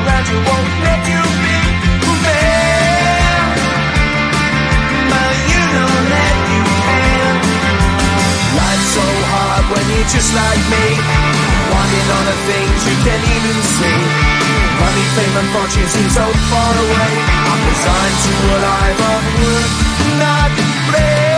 around you won't let you be who man. But you know that you can. Life's so hard when you're just like me, wanting all the things you can't even see. Money, fame and fortune seem so far away. I'm resigned to a life of work, not play.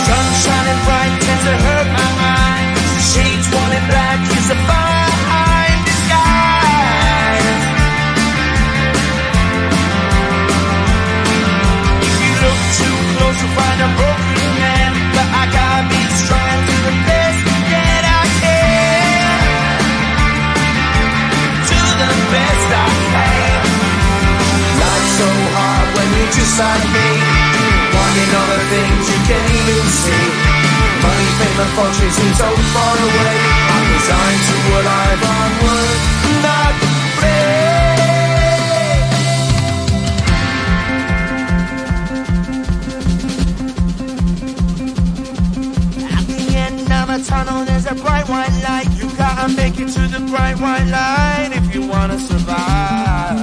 Sun shining bright tends to hurt my mind. Shades worn in black is a fine disguise. If you look too close, you'll find a broken man. But I gotta be strong to the best that I can. To the best I can. Life's so hard when you're just like me, wanting all the things you can't even see. Money, fame and fortune seem so far away. I'm resigned to a life on work, not play. At the end of a tunnel there's a bright white light. You gotta make it to the bright white light if you wanna survive.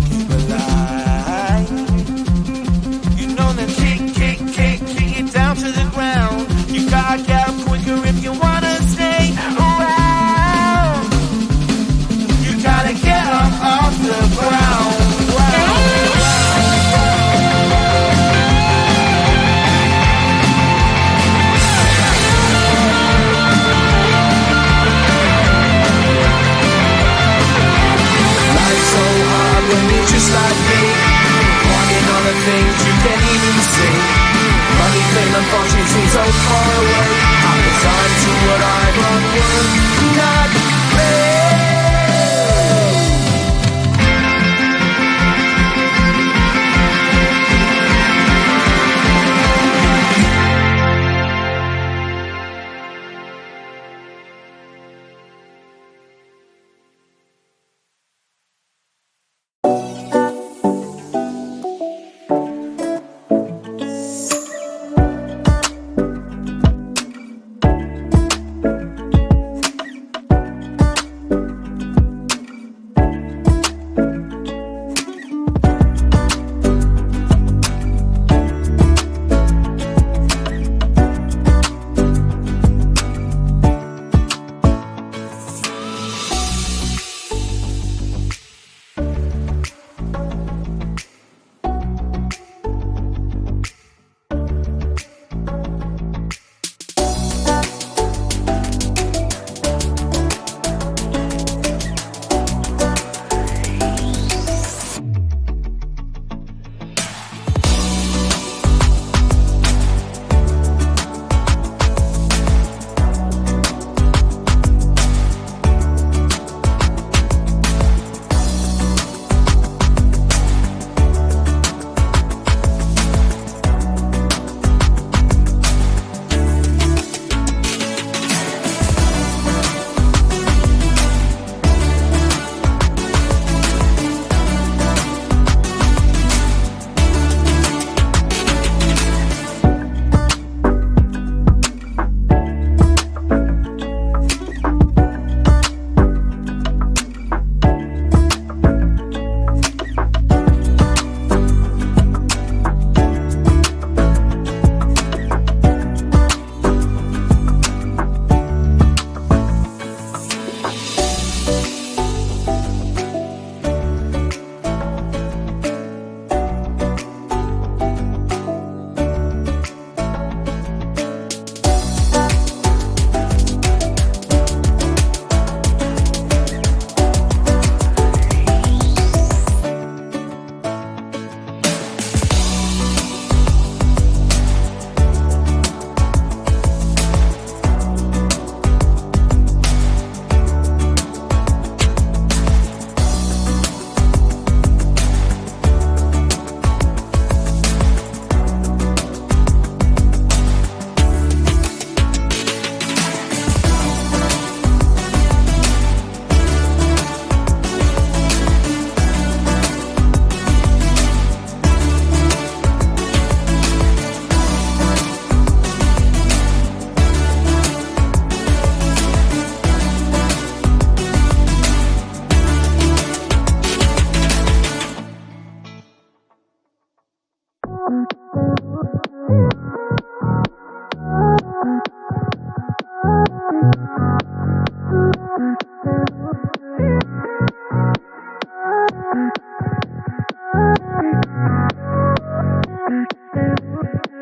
Keep alive. You know that kick it down to the ground. You gotta get up quicker if you wanna stay around. You gotta get up off the ground.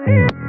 Keep